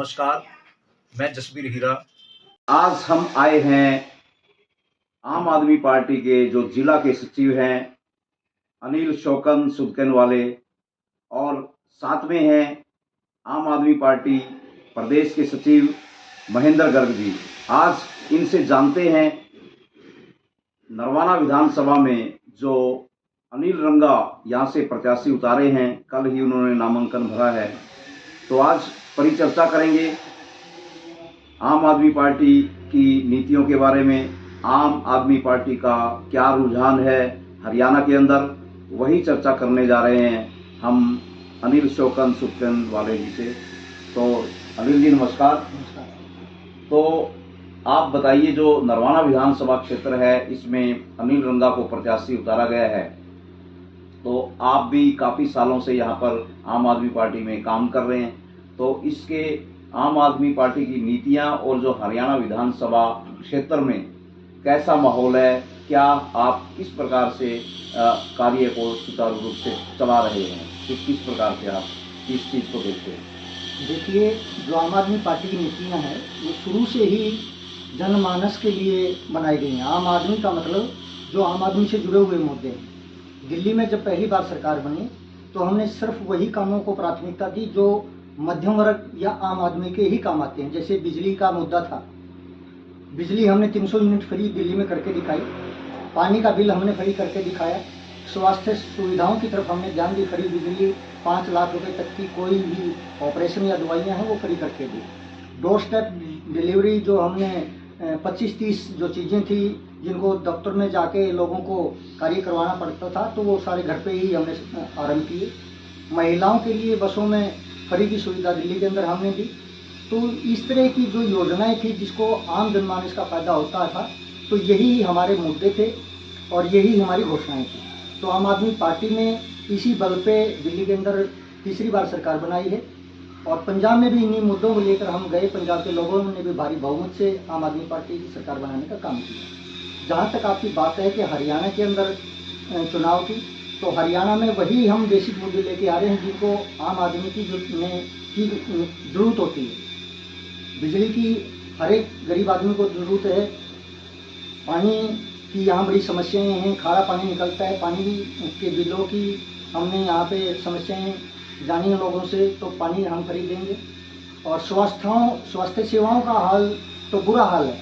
नमस्कार, मैं जसबीर हीरा। आज हम आए हैं आम आदमी पार्टी के जो जिला के सचिव हैं अनिल शौकन सुदकन वाले, और साथ में हैं आम आदमी पार्टी प्रदेश के सचिव महेंद्र गर्ग जी। आज इनसे जानते हैं नरवाना विधानसभा में जो अनिल रंगा यहाँ से प्रत्याशी उतारे हैं, कल ही उन्होंने नामांकन भरा है, तो आज परिचर्चा करेंगे आम आदमी पार्टी की नीतियों के बारे में। आम आदमी पार्टी का क्या रुझान है हरियाणा के अंदर, वही चर्चा करने जा रहे हैं हम अनिल शौकन सुदकन वाले जी से। तो अनिल जी नमस्कार। तो आप बताइए, जो नरवाना विधानसभा क्षेत्र है इसमें अनिल रंगा को प्रत्याशी उतारा गया है, तो आप भी काफ़ी सालों से यहाँ पर आम आदमी पार्टी में काम कर रहे हैं, तो इसके आम आदमी पार्टी की नीतियाँ और जो हरियाणा विधानसभा क्षेत्र में कैसा माहौल है, क्या आप किस प्रकार से कार्य को सुचारू रूप से चला रहे हैं, किस प्रकार से आप इस चीज़ को देखते हैं? देखिए, जो आम आदमी पार्टी की नीतियाँ हैं वो शुरू से ही जनमानस के लिए बनाई गई हैं। आम आदमी का मतलब जो आम आदमी से जुड़े हुए मुद्दे हैं। दिल्ली में जब पहली बार सरकार बनी तो हमने सिर्फ वही कामों को प्राथमिकता दी जो मध्यम वर्ग या आम आदमी के ही काम आते हैं। जैसे बिजली का मुद्दा था, बिजली हमने 300 यूनिट फ्री दिल्ली में करके दिखाई, पानी का बिल हमने फ्री करके दिखाया, स्वास्थ्य सुविधाओं की तरफ हमने ध्यान दी, फ्री बिजली, 5 लाख रुपए तक की कोई भी ऑपरेशन या दवाइयाँ हैं वो फ्री करके दी। डोर स्टेप डिलीवरी जो हमने 25-30 जो चीज़ें थी जिनको दफ्तर में जाके लोगों को कार्य करवाना पड़ता था, तो वो सारे घर पे ही हमने आरंभ किए। महिलाओं के लिए बसों में फ्री की सुविधा दिल्ली के अंदर हमने दी। तो इस तरह की जो योजनाएं थी जिसको आम जनमानस का फायदा होता था, तो यही हमारे मुद्दे थे और यही हमारी घोषणाएं थी। तो आम आदमी पार्टी ने इसी बल पे दिल्ली के अंदर तीसरी बार सरकार बनाई है, और पंजाब में भी इन्हीं मुद्दों को लेकर हम गए। पंजाब के लोगों ने भी भारी बहुमत से आम आदमी पार्टी की सरकार बनाने का काम किया। जहाँ तक आपकी बात है कि हरियाणा के अंदर चुनाव की, तो हरियाणा में वही हम बेसिक मुद्दे लेके आ रहे हैं जिनको आम आदमी की जरूरत होती है। बिजली की हर एक गरीब आदमी को ज़रूरत है, पानी की यहाँ बड़ी समस्याएं हैं, खारा पानी निकलता है, पानी के बिलों की हमने यहाँ पे समस्याएं जानी है लोगों से, तो पानी हम खरीदेंगे। और स्वास्थ्य सेवाओं का हाल तो बुरा हाल है।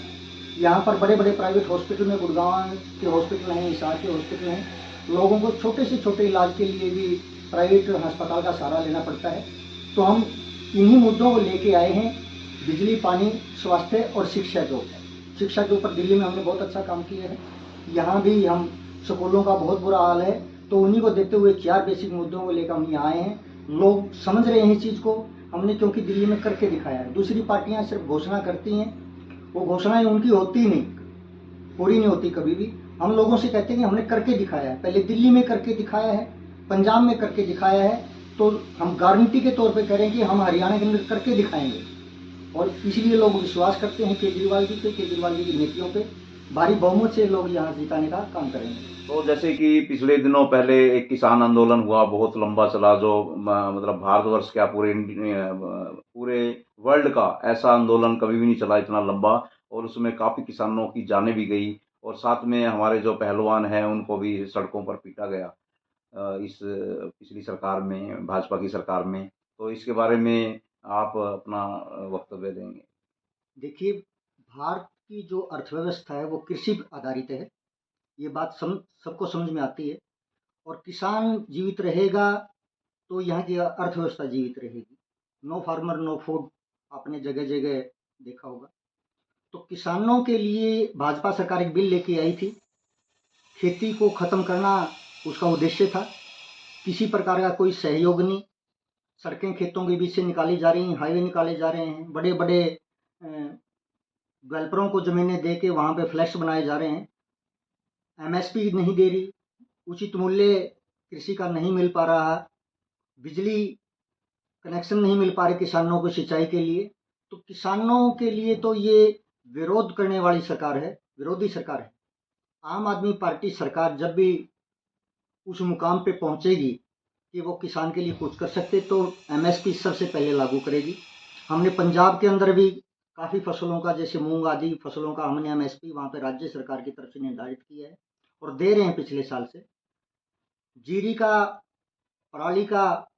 यहाँ पर बड़े बड़े प्राइवेट हॉस्पिटल में, गुड़गांव के हॉस्पिटल हैं, हिसार के हॉस्पिटल हैं, लोगों को छोटे से छोटे इलाज के लिए भी प्राइवेट अस्पताल का सहारा लेना पड़ता है। तो हम इन्हीं मुद्दों को लेके आए हैं, बिजली, पानी, स्वास्थ्य और शिक्षा के ऊपर। शिक्षा के ऊपर दिल्ली में हमने बहुत अच्छा काम किया है, यहाँ भी हम स्कूलों का बहुत बुरा हाल है, तो उन्हीं को देखते हुए 4 बेसिक मुद्दों को लेकर हम यहाँ आए हैं। लोग समझ रहे हैं इस चीज़ को, हमने क्योंकि दिल्ली में करके दिखाया है। दूसरी पार्टियाँ सिर्फ घोषणा करती हैं, वो घोषणाएं उनकी होती नहीं, पूरी नहीं होती कभी भी। हम लोगों से कहते हैं कि हमने करके दिखाया है, पहले दिल्ली में करके दिखाया है, पंजाब में करके दिखाया है, तो हम गारंटी के तौर पे करें कि हम हरियाणा के अंदर करके दिखाएंगे। और इसलिए लोग विश्वास करते हैं केजरीवाल जी पे, केजरीवाल जी की नीतियों पे। भारी बहुमत से लोग यहाँ जिताने का काम करेंगे। तो जैसे कि पिछले दिनों पहले एक किसान आंदोलन हुआ, बहुत लंबा चला, जो मतलब भारतवर्ष क्या पूरे वर्ल्ड का ऐसा आंदोलन कभी भी नहीं चला इतना लंबा, और उसमें काफ़ी किसानों की जानें भी गई, और साथ में हमारे जो पहलवान हैं उनको भी सड़कों पर पीटा गया इस पिछली सरकार में, भाजपा की सरकार में। तो इसके बारे में आप अपना वक्तव्य देंगे? देखिए, भारत की जो अर्थव्यवस्था है वो कृषि आधारित है, ये बात सबको समझ में आती है। और किसान जीवित रहेगा तो यहाँ की अर्थव्यवस्था जीवित रहेगी। नो फार्मर नो फूड आपने जगह जगह देखा होगा। तो किसानों के लिए भाजपा सरकार एक बिल लेके आई थी, खेती को ख़त्म करना उसका उद्देश्य था। किसी प्रकार का कोई सहयोग नहीं, सड़कें खेतों के बीच से निकाली जा रही हैं, हाईवे निकाले जा रहे हैं, बड़े बड़े डेवलपरों को ज़मीनें दे के वहाँ पे फ्लैट्स बनाए जा रहे हैं, एमएसपी नहीं दे रही, उचित मूल्य कृषि का नहीं मिल पा रहा, बिजली कनेक्शन नहीं मिल पा रहे किसानों को सिंचाई के लिए। तो किसानों के लिए तो ये विरोध करने वाली सरकार है, विरोधी सरकार है। आम आदमी पार्टी सरकार जब भी उस मुकाम पे पहुंचेगी कि वो किसान के लिए कुछ कर सकते, तो एमएसपी सबसे पहले लागू करेगी। हमने पंजाब के अंदर भी काफ़ी फसलों का, जैसे मूंग आदि फसलों का, हमने एमएसपी वहाँ पे राज्य सरकार की तरफ से निर्धारित किया है और दे रहे हैं पिछले साल से। जीरी का, पराली का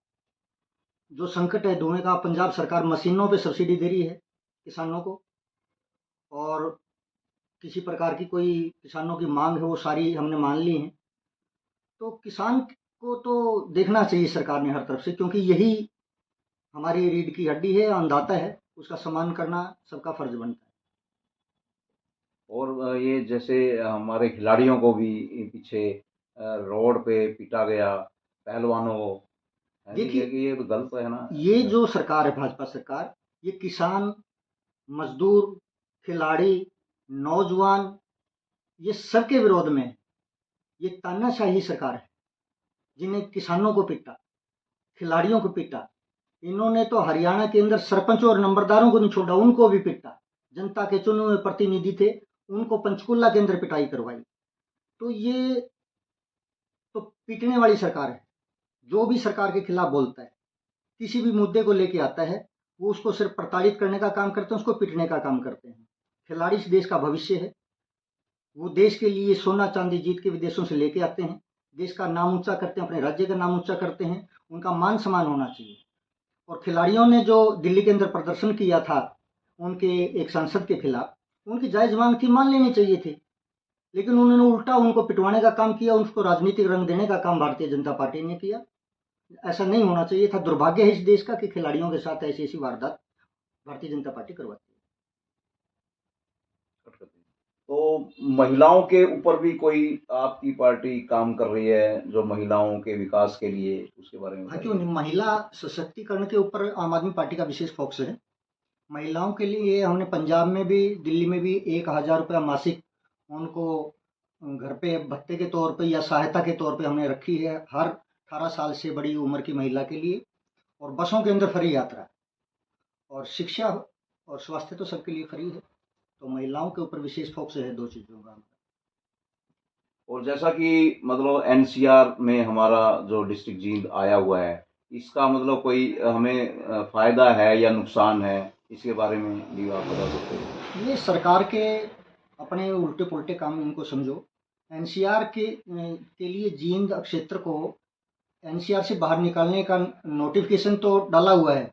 जो संकट है धुएं का, पंजाब सरकार मशीनों पे सब्सिडी दे रही है किसानों को, और किसी प्रकार की कोई किसानों की मांग है वो सारी हमने मान ली है। तो किसान को तो देखना चाहिए सरकार ने हर तरफ से, क्योंकि यही हमारी रीढ़ की हड्डी है, अन्नदाता है, उसका सम्मान करना सबका फर्ज बनता है। और ये जैसे हमारे खिलाड़ियों को भी पीछे रोड पे पीटा गया, पहलवानों को, है नहीं, देखिए, ये तो गलत है ना। ये जो सरकार है भाजपा सरकार, ये किसान, मजदूर, खिलाड़ी, नौजवान, ये सबके विरोध में है। ये तानाशाही सरकार है, जिन्हें किसानों को पीटा, खिलाड़ियों को पीटा। इन्होंने तो हरियाणा के अंदर सरपंचों और नंबरदारों को नहीं छोड़ा, उनको भी पीटा। जनता के चुने हुए प्रतिनिधि थे, उनको पंचकुला के अंदर पिटाई करवाई। तो ये तो पीटने वाली सरकार है। जो भी सरकार के खिलाफ बोलता है, किसी भी मुद्दे को लेके आता है, वो उसको सिर्फ प्रताड़ित करने का काम करते हैं, उसको पीटने का काम करते हैं। खिलाड़ी इस देश का भविष्य है। वो देश के लिए सोना चांदी जीत के विदेशों से लेके आते हैं, देश का नाम ऊंचा करते हैं, अपने राज्य का नाम ऊंचा करते हैं। उनका मान सम्मान होना चाहिए। और खिलाड़ियों ने जो दिल्ली के अंदर प्रदर्शन किया था उनके एक सांसद के खिलाफ, उनकी जायज मांग थी, मान लेनी चाहिए थी, लेकिन उन्होंने उल्टा उनको पिटवाने का काम किया, उसको राजनीतिक रंग देने का काम भारतीय जनता पार्टी ने किया। ऐसा नहीं होना चाहिए था। दुर्भाग्य है इस देश का कि खिलाड़ियों के साथ ऐसी ऐसी वारदात भारतीय जनता पार्टी करवाती है। तो महिलाओं के ऊपर भी कोई आपकी पार्टी काम कर रही है, जो महिलाओं के विकास के लिए, उसके बारे में हाँ, क्यों बताइए। नहीं। महिला सशक्तिकरण के ऊपर आम आदमी पार्टी का विशेष फोकस है। महिलाओं के लिए हमने पंजाब में भी, दिल्ली में भी 1,000 रुपया मासिक उनको घर पे भत्ते के तौर पे या सहायता के तौर पे हमने रखी है, हर 18 साल से बड़ी उम्र की महिला के लिए। और बसों के अंदर फ्री यात्रा, और शिक्षा और स्वास्थ्य तो सबके लिए फ्री है। तो महिलाओं के ऊपर विशेष फोकस है दो चीज़ों का। और जैसा कि मतलब एनसीआर में हमारा जो डिस्ट्रिक्ट जींद आया हुआ है, इसका मतलब कोई हमें फायदा है या नुकसान है, इसके बारे में भी आप बता सकते हो। ये सरकार के अपने उल्टे पुल्टे काम इनको समझो। एनसीआर के लिए जींद क्षेत्र को एनसीआर से बाहर निकालने का नोटिफिकेशन तो डाला हुआ है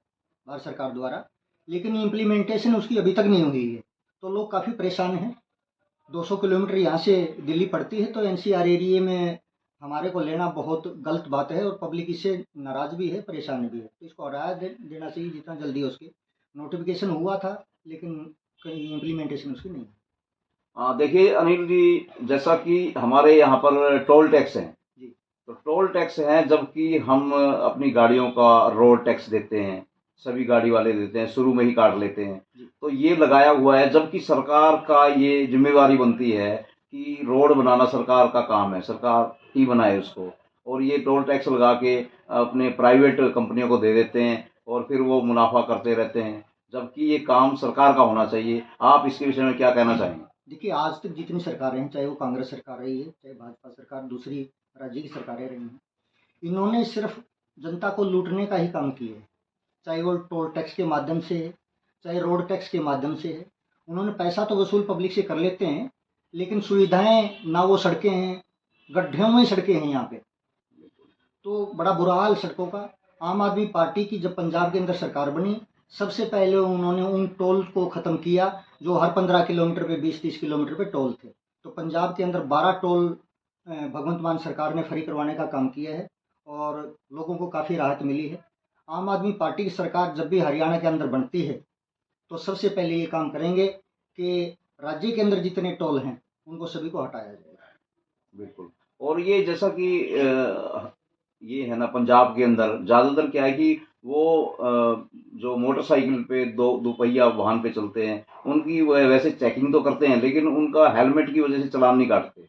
भारत सरकार द्वारा, लेकिन इम्प्लीमेंटेशन उसकी अभी तक नहीं हुई है। तो लोग काफ़ी परेशान हैं। 200 किलोमीटर यहाँ से दिल्ली पड़ती है, तो एनसीआर एरिया में हमारे को लेना बहुत गलत बात है, और पब्लिक इससे नाराज़ भी है, परेशान भी है। तो इसको हटा देना चाहिए जितना जल्दी हो सके। नोटिफिकेशन हुआ था, लेकिन कहीं इम्प्लीमेंटेशन उसकी नहीं है। हाँ, देखिए अनिल जी, जैसा कि हमारे यहाँ पर टोल टैक्स हैं, जी। तो टोल टैक्स हैं, जबकि हम अपनी गाड़ियों का रोड टैक्स देते हैं, सभी गाड़ी वाले देते हैं, शुरू में ही काट लेते हैं। जी। तो ये लगाया हुआ है, जबकि सरकार का ये जिम्मेवारी बनती है कि रोड बनाना सरकार का काम है, सरकार ही बनाए उसको, और ये टोल टैक्स लगा के अपने प्राइवेट कंपनियों को दे देते हैं और फिर वो मुनाफा करते रहते हैं, जबकि ये काम सरकार का होना चाहिए। आप इसके विषय में क्या कहना चाहेंगे। देखिए, आज तक जितनी सरकारें हैं, चाहे वो कांग्रेस सरकार रही है, चाहे भाजपा सरकार, दूसरी राज्य की सरकारें रही हैं, इन्होंने सिर्फ जनता को लूटने का ही काम किया है। चाहे वो टोल टैक्स के माध्यम से है, चाहे रोड टैक्स के माध्यम से है। उन्होंने पैसा तो वसूल पब्लिक से कर लेते हैं, लेकिन सुविधाएं ना, वो सड़कें हैं, गड्ढों में सड़कें हैं यहाँ पे। तो बड़ा बुरा हाल सड़कों का। आम आदमी पार्टी की जब पंजाब के अंदर सरकार बनी, सबसे पहले उन्होंने उन टोल को ख़त्म किया जो हर 15 किलोमीटर पे, 20-30 किलोमीटर पे टोल थे। तो पंजाब के अंदर 12 टोल भगवंत मान सरकार ने फ्री करवाने का काम किया है, और लोगों को काफ़ी राहत मिली है। आम आदमी पार्टी की सरकार जब भी हरियाणा के अंदर बनती है, तो सबसे पहले ये काम करेंगे कि राज्य के अंदर जितने टोल हैं उनको सभी को हटाया जाए। बिल्कुल। और ये जैसा कि ये है ना, पंजाब के अंदर ज़्यादातर क्या है कि वो जो मोटरसाइकिल पे दो दोपहिया वाहन पे चलते हैं, उनकी वैसे चेकिंग तो करते हैं, लेकिन उनका हेलमेट की वजह से चालान नहीं काटते।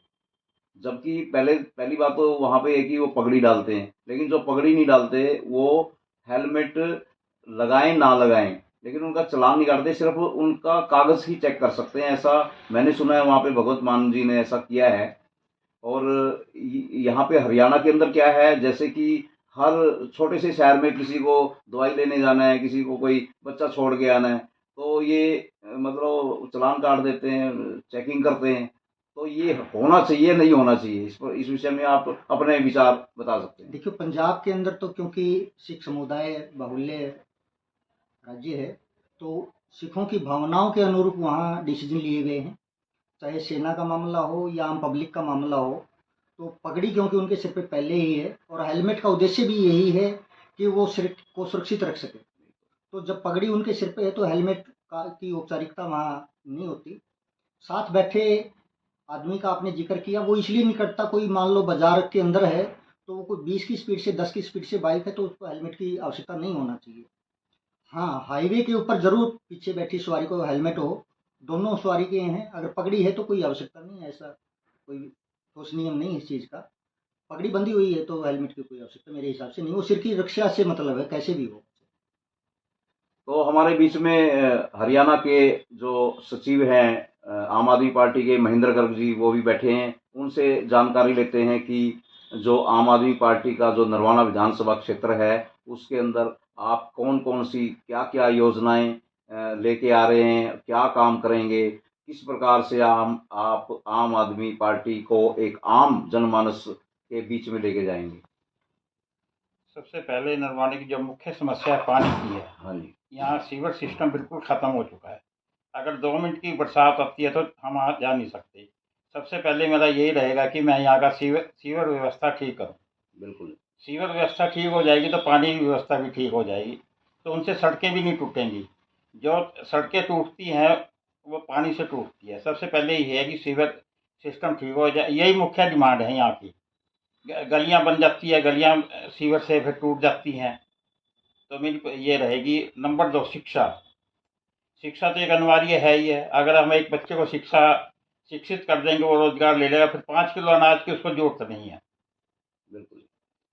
जबकि पहली बात तो वहाँ पे है कि वो पगड़ी डालते हैं, लेकिन जो पगड़ी नहीं डालते वो हेलमेट लगाएं ना लगाएं, लेकिन उनका चालान नहीं काटते, सिर्फ उनका कागज़ ही चेक कर सकते हैं। ऐसा मैंने सुना है, वहाँ पे भगवत मान जी ने ऐसा किया है। और यहाँ पे हरियाणा के अंदर क्या है, जैसे कि हर छोटे से शहर में किसी को दवाई लेने जाना है, किसी को कोई बच्चा छोड़ के आना है, तो ये मतलब चालान काट देते हैं, चेकिंग करते हैं। तो ये होना चाहिए, नहीं होना चाहिए, इस पर इस विषय में आप अपने विचार बता सकते हैं। देखिए, पंजाब के अंदर तो क्योंकि सिख समुदाय बाहुल्य राज्य है, तो सिखों की भावनाओं के अनुरूप वहाँ डिसीजन लिए गए हैं। चाहे सेना का मामला हो या आम पब्लिक का मामला हो, तो पगड़ी क्योंकि उनके सिर पे पहले ही है, और हेलमेट का उद्देश्य भी यही है कि वो सिर को सुरक्षित रख सके। तो जब पगड़ी उनके सिर पे है तो हेलमेट का की औपचारिकता वहाँ नहीं होती। साथ बैठे आदमी का आपने जिक्र किया, वो इसलिए नहीं करता, कोई मान लो बाजार के अंदर है तो वो कोई 20 की स्पीड से 10 की स्पीड से बाइक है तो उसको हेलमेट की आवश्यकता नहीं होना चाहिए। हाँ, हाईवे के ऊपर जरूर पीछे बैठी सवारी को हेलमेट हो, दोनों सवारी के हैं। अगर पगड़ी है तो कोई आवश्यकता नहीं है, ऐसा कोई ठोस नियम नहीं है इस चीज़ का। पगड़ी बंधी हुई है तो हेलमेट की कोई आवश्यकता मेरे हिसाब से नहीं, वो सिर की रक्षा से मतलब है, कैसे भी हो। तो हमारे बीच में हरियाणा के जो सचिव हैं आम आदमी पार्टी के, महेंद्र गर्ग जी, वो भी बैठे हैं। उनसे जानकारी लेते हैं कि जो आम आदमी पार्टी का जो नरवाना विधानसभा क्षेत्र है, उसके अंदर आप कौन कौन सी क्या क्या योजनाएं लेके आ रहे हैं, क्या काम करेंगे, किस प्रकार से आप आम आदमी पार्टी को एक आम जनमानस के बीच में लेके जाएंगे। सबसे पहले नरवाने की जो मुख्य समस्या है पानी की है। हाँ जी। यहाँ सीवर सिस्टम बिल्कुल ख़त्म हो चुका है। अगर 2 मिनट की बरसात आती है तो हम वहाँ जा नहीं सकते। सबसे पहले मेरा यही रहेगा कि मैं यहाँ का सीवर व्यवस्था ठीक करूँ। बिल्कुल। सीवर व्यवस्था ठीक हो जाएगी तो पानी की व्यवस्था भी ठीक हो जाएगी, तो उनसे सड़कें भी नहीं टूटेंगी। जो सड़कें टूटती हैं वो पानी से टूटती है। सबसे पहले ये है कि सीवर सिस्टम ठीक हो जाए, यही मुख्य डिमांड है यहाँ की। गलियाँ बन जाती है, गलियाँ सीवर से फिर टूट जाती हैं, तो मेरी ये रहेगी। नंबर 2, शिक्षा। शिक्षा तो एक अनिवार्य है ही है। अगर हम एक बच्चे को शिक्षित कर देंगे, वो रोजगार ले लेगा, फिर 5 किलो अनाज की उसको जरूरत नहीं है। बिल्कुल।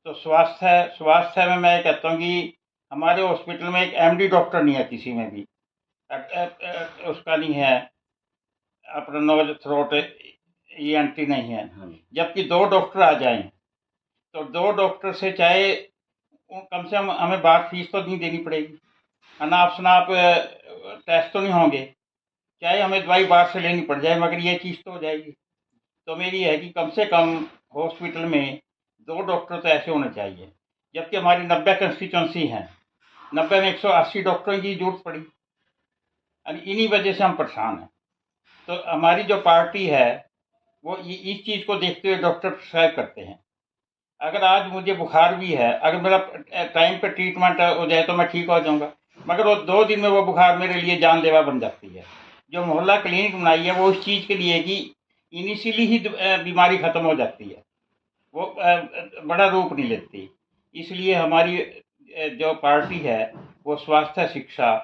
तो स्वास्थ्य में मैं कहता हूँ कि हमारे हॉस्पिटल में एक एमडी डॉक्टर नहीं है किसी में भी। उसका नहीं है, अपना नोज थ्रोट ENT नहीं है। हाँ। जबकि 2 डॉक्टर आ जाएं तो 2 डॉक्टर से चाहे कम से कम हमें बाहर फीस तो नहीं देनी पड़ेगी, अनाप शनाप टेस्ट तो नहीं होंगे, चाहे हमें दवाई बाहर से लेनी पड़ जाए, मगर ये चीज़ तो हो जाएगी। तो मेरी है कि कम से कम हॉस्पिटल में 2 डॉक्टर तो ऐसे होने चाहिए। जबकि हमारी 90 कंस्टिट्यूंसी हैं, 90 में 180 डॉक्टरों की जरूरत पड़ी। इन्हीं वजह से हम परेशान हैं। तो हमारी जो पार्टी है वो इस चीज़ को देखते हुए डॉक्टर प्रिस्क्राइब करते हैं। अगर आज मुझे बुखार भी है, अगर मेरा टाइम पे ट्रीटमेंट हो जाए तो मैं ठीक हो जाऊंगा, मगर वो 2 दिन में वो बुखार मेरे लिए जानलेवा बन जाती है। जो मोहल्ला क्लिनिक बनाई है वो इस चीज़ के लिए कि इनिशियली ही बीमारी ख़त्म हो जाती है, वो बड़ा रूप नहीं लेती। इसलिए हमारी जो पार्टी है वो स्वास्थ्य, शिक्षा,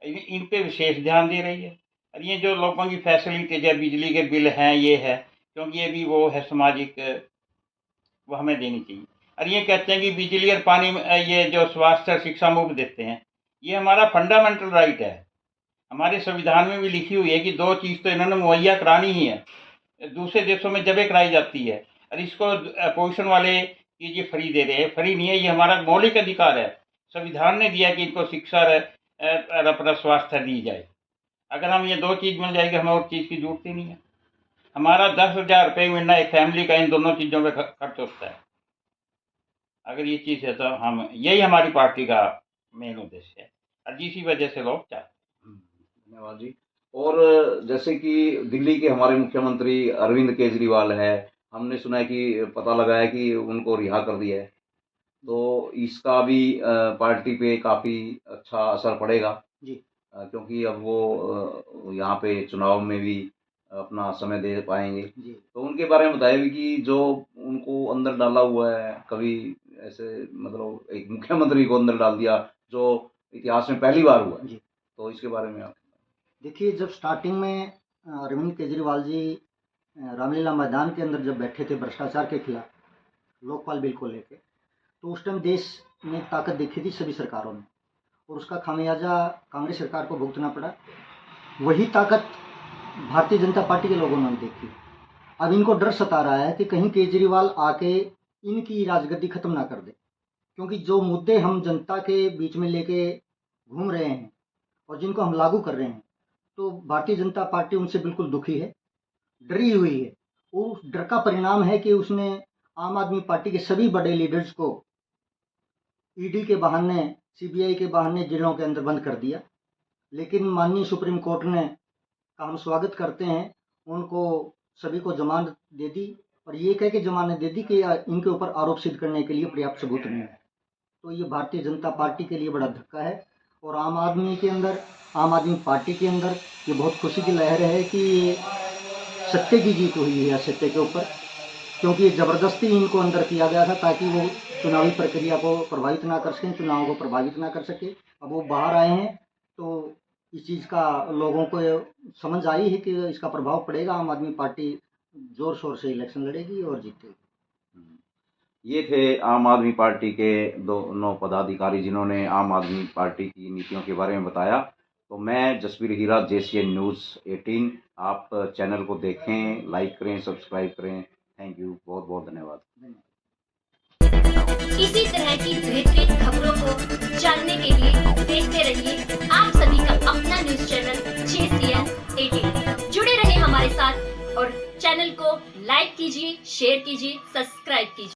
इन पे विशेष ध्यान दे रही है। और ये जो लोगों की फैसिलिटीज है, बिजली के बिल हैं, ये है, क्योंकि ये भी वो है सामाजिक, वो हमें देनी चाहिए। और ये कहते हैं कि बिजली और पानी ये जो स्वास्थ्य और शिक्षा मुफ्त देते हैं, ये हमारा फंडामेंटल राइट है। हमारे संविधान में भी लिखी हुई है कि 2 चीज़ तो इन्होंने मुहैया करानी ही है। दूसरे देशों में जबे कराई जाती है, और इसको अपोजिशन वाले कि ये फ्री दे रहे हैं। फ्री नहीं है, ये हमारा मौलिक अधिकार है। संविधान ने दिया कि इनको शिक्षा और अपना स्वास्थ्य दी जाए। अगर हम ये 2 चीज़ मिल जाएगी, हमें और चीज़ की जरूरत ही नहीं है। हमारा 10,000 रुपये महीना एक फैमिली का इन दोनों चीज़ों में खर्च होता है। अगर ये चीज़ है तो हम, यही हमारी पार्टी का मेन उद्देश्य है, और इसी वजह से लोग चाहते हैं। धन्यवाद जी। और जैसे कि दिल्ली के हमारे मुख्यमंत्री अरविंद केजरीवाल है, हमने सुना है कि पता लगा है कि उनको रिहा कर दिया है, तो इसका भी पार्टी पे काफ़ी अच्छा असर पड़ेगा जी। क्योंकि अब वो यहाँ पे चुनाव में भी अपना समय दे पाएंगे। जी। तो उनके बारे में बताइए कि जो उनको अंदर डाला हुआ है, कभी ऐसे मतलब एक मुख्यमंत्री को अंदर डाल दिया, जो इतिहास में पहली बार हुआ है, जी। तो इसके बारे में आप। देखिए, जब स्टार्टिंग में अरविंद केजरीवाल जी रामलीला मैदान के अंदर जब बैठे थे भ्रष्टाचार के खिलाफ, लोकपाल बिल को लेके, तो उस टाइम देश में ताकत देखी थी सभी सरकारों ने, और उसका खामियाजा कांग्रेस सरकार को भुगतना पड़ा। वही ताकत भारतीय जनता पार्टी के लोगों ने देखी। अब इनको डर सता रहा है कि कहीं केजरीवाल आके इनकी राजगद्दी खत्म ना कर दे। क्योंकि जो मुद्दे हम जनता के बीच में लेके घूम रहे हैं और जिनको हम लागू कर रहे हैं, तो भारतीय जनता पार्टी उनसे बिल्कुल दुखी है, डरी हुई है। उस डर का परिणाम है कि उसने आम आदमी पार्टी के सभी बड़े लीडर्स को ईडी के बहाने, सीबीआई के बहाने जेलों के अंदर बंद कर दिया। लेकिन माननीय सुप्रीम कोर्ट ने का हम स्वागत करते हैं, उनको सभी को जमानत दे दी और ये कह के जमानत दे दी कि इनके ऊपर आरोप सिद्ध करने के लिए पर्याप्त सबूत नहीं है। तो ये भारतीय जनता पार्टी के लिए बड़ा धक्का है और आम आदमी के अंदर, आम आदमी पार्टी के अंदर ये बहुत खुशी की लहर है कि सत्य की जीत हुई है असत्य के ऊपर, क्योंकि ये ज़बरदस्ती इनको अंदर किया गया था ताकि वो चुनावी प्रक्रिया को प्रभावित ना कर सकें, चुनावों को प्रभावित ना कर सके। अब वो बाहर आए हैं तो इस चीज़ का लोगों को समझ आई है कि इसका प्रभाव पड़ेगा। आम आदमी पार्टी ज़ोर शोर से इलेक्शन लड़ेगी और जीतेगी। ये थे आम आदमी पार्टी के दोनों पदाधिकारी जिन्होंने आम आदमी पार्टी की नीतियों के बारे में बताया। तो मैं जसबीर हीरा, JCN News 18। आप चैनल को देखें, लाइक करें, सब्सक्राइब करें। थैंक यू, बहुत बहुत धन्यवाद। इसी तरह की बेहतरीन खबरों को जानने के लिए देखते रहिए आप सभी का अपना न्यूज चैनल JCN 18। जुड़े रहे हमारे साथ और चैनल को लाइक कीजिए, शेयर कीजिए, सब्सक्राइब कीजिए।